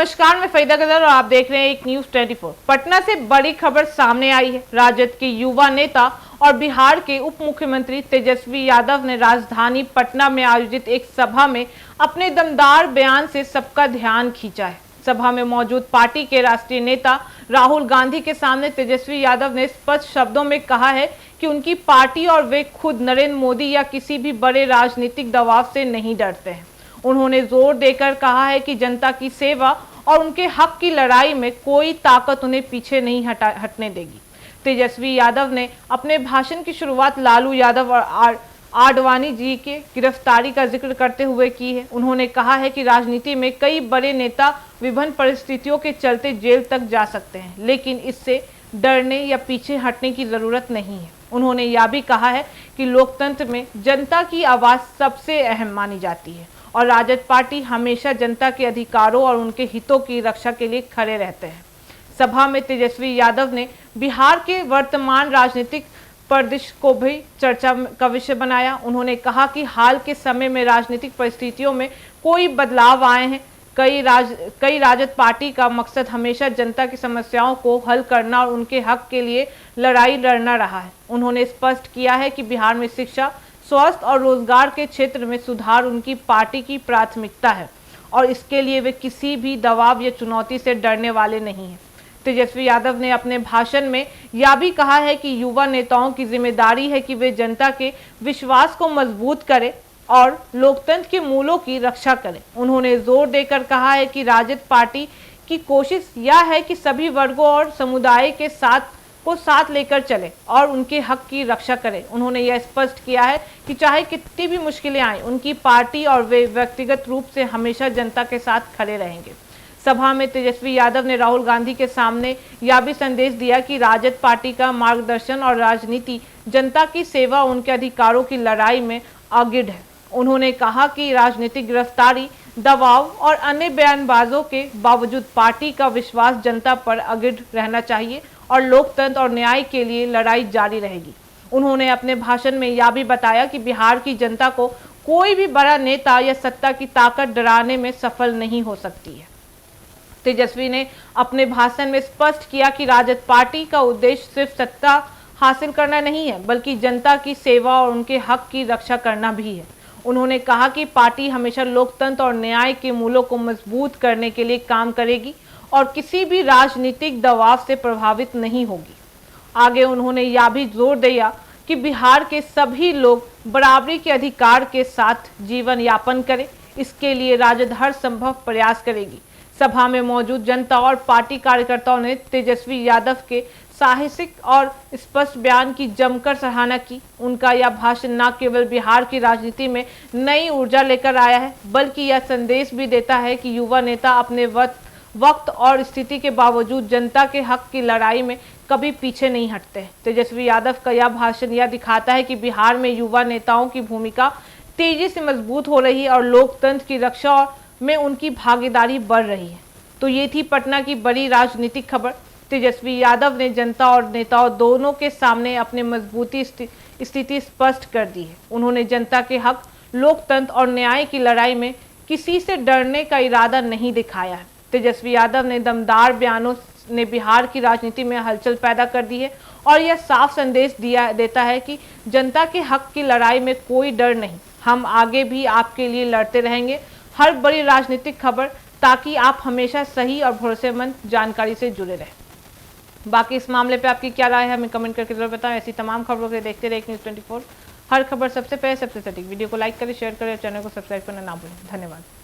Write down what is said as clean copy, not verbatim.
नमस्कार, मैं फरीदा गजर और आप देख रहे हैं एक न्यूज 24। पटना से बड़ी खबर सामने आई है। राजद के युवा नेता और बिहार के उप मुख्यमंत्री तेजस्वी यादव ने राजधानी पटना में आयोजित एक सभा में अपने दमदार बयान से सबका ध्यान खींचा है। सभा में मौजूद पार्टी के राष्ट्रीय नेता राहुल गांधी के सामने तेजस्वी यादव ने स्पष्ट शब्दों में कहा है कि उनकी पार्टी और वे खुद नरेंद्र मोदी या किसी भी बड़े राजनीतिक दबाव से नहीं डरते हैं। उन्होंने जोर देकर कहा है कि जनता की सेवा और उनके हक की लड़ाई में कोई ताकत उन्हें पीछे नहीं हटने देगी। तेजस्वी यादव ने अपने भाषण की शुरुआत लालू यादव और आडवाणी जी के गिरफ्तारी का जिक्र करते हुए की है। उन्होंने कहा है कि राजनीति में कई बड़े नेता विभिन्न परिस्थितियों के चलते जेल तक जा सकते हैं, लेकिन इससे डरने या पीछे हटने की जरूरत नहीं है। उन्होंने यह भी कहा है कि लोकतंत्र में जनता की आवाज सबसे अहम मानी जाती है और राजद पार्टी हमेशा जनता के अधिकारों और उनके हितों की रक्षा के लिए खड़े रहते हैं। सभा में तेजस्वी यादव ने बिहार के वर्तमान राजनीतिक परिदृश्य को भी चर्चा का विषय बनाया। उन्होंने कहा कि हाल के समय में राजनीतिक परिस्थितियों में कोई बदलाव आए हैं। कई राजद पार्टी का मकसद हमेशा जनता की समस्याओं को हल करना और उनके हक के लिए लड़ाई लड़ना रहा है। उन्होंने स्पष्ट किया है कि बिहार में शिक्षा, स्वास्थ्य और रोजगार के क्षेत्र में सुधार उनकी पार्टी की प्राथमिकता है और इसके लिए वे किसी भी दबाव या चुनौती से डरने वाले नहीं हैं। तेजस्वी यादव ने अपने भाषण में यह भी कहा है कि युवा नेताओं की जिम्मेदारी है कि वे जनता के विश्वास को मजबूत करें और लोकतंत्र के मूलों की रक्षा करें। उन्होंने जोर देकर कहा है कि राजद पार्टी की कोशिश यह है कि सभी वर्गों और समुदाय के साथ लेकर चले और उनके हक की रक्षा करें। उन्होंने यह स्पष्ट किया है कि चाहे कितनी भी मुश्किलें आए, उनकी पार्टी और वे व्यक्तिगत रूप से हमेशा जनता के साथ खड़े रहेंगे। सभा में तेजस्वी यादव ने राहुल गांधी के सामने यह भी संदेश दिया कि राजद पार्टी का मार्गदर्शन और राजनीति जनता की सेवा, उनके अधिकारों की लड़ाई में अडिग है। उन्होंने कहा कि राजनीतिक गिरफ्तारी, दबाव और अन्य बयानबाजों के बावजूद पार्टी का विश्वास जनता पर अडिग रहना चाहिए और लोकतंत्र और न्याय के लिए लड़ाई जारी रहेगी। उन्होंने अपने भाषण में यह भी बताया कि बिहार की जनता को कोई भी बड़ा नेता या सत्ता की ताकत डराने में सफल नहीं हो सकती है। तेजस्वी ने अपने भाषण में स्पष्ट किया कि राजद पार्टी का उद्देश्य सिर्फ सत्ता हासिल करना नहीं है, बल्कि जनता की सेवा और उनके हक की रक्षा करना भी है। उन्होंने कहा कि पार्टी हमेशा लोकतंत्र और न्याय के मूलों को मजबूत करने के लिए काम करेगी और किसी भी राजनीतिक दबाव से प्रभावित नहीं होगी। आगे उन्होंने यह भी जोर दिया कि बिहार के सभी लोग बराबरी के अधिकार के साथ जीवन यापन करें। इसके लिए राजद हर संभव प्रयास करेगी। सभा में मौजूद जनता और पार्टी कार्यकर्ताओं ने तेजस्वी यादव के साहसिक और स्पष्ट बयान की जमकर सराहना की। उनका यह भाषण न केवल बिहार की राजनीति में नई ऊर्जा लेकर आया है, बल्कि यह संदेश भी देता है कि युवा नेता अपने वक्त और स्थिति के बावजूद जनता के हक की लड़ाई में कभी पीछे नहीं हटते। तेजस्वी यादव का यह भाषण यह दिखाता है कि बिहार में युवा नेताओं की भूमिका तेजी से मजबूत हो रही है और लोकतंत्र की रक्षा में उनकी भागीदारी बढ़ रही है। तो ये थी पटना की बड़ी राजनीतिक खबर। तेजस्वी यादव ने जनता और नेताओं दोनों के सामने अपने मजबूती स्थिति स्पष्ट कर दी है। उन्होंने जनता के हक, लोकतंत्र और न्याय की लड़ाई में किसी से डरने का इरादा नहीं दिखाया है। तेजस्वी यादव ने दमदार बयानों ने बिहार की राजनीति में हलचल पैदा कर दी है और यह साफ संदेश देता है कि जनता के हक की लड़ाई में कोई डर नहीं। हम आगे भी आपके लिए लड़ते रहेंगे, हर बड़ी राजनीतिक खबर, ताकि आप हमेशा सही और भरोसेमंद जानकारी से जुड़े रहें। बाकी इस मामले पे आपकी क्या राय है हमें कमेंट करके जरूर बताएं। ऐसी तमाम खबरों के लिए देखते रहे न्यूज़ 24। हर खबर सबसे पहले सबसे सटीक। वीडियो को लाइक करें, शेयर करें, चैनल को सब्सक्राइब करना ना भूलें। धन्यवाद।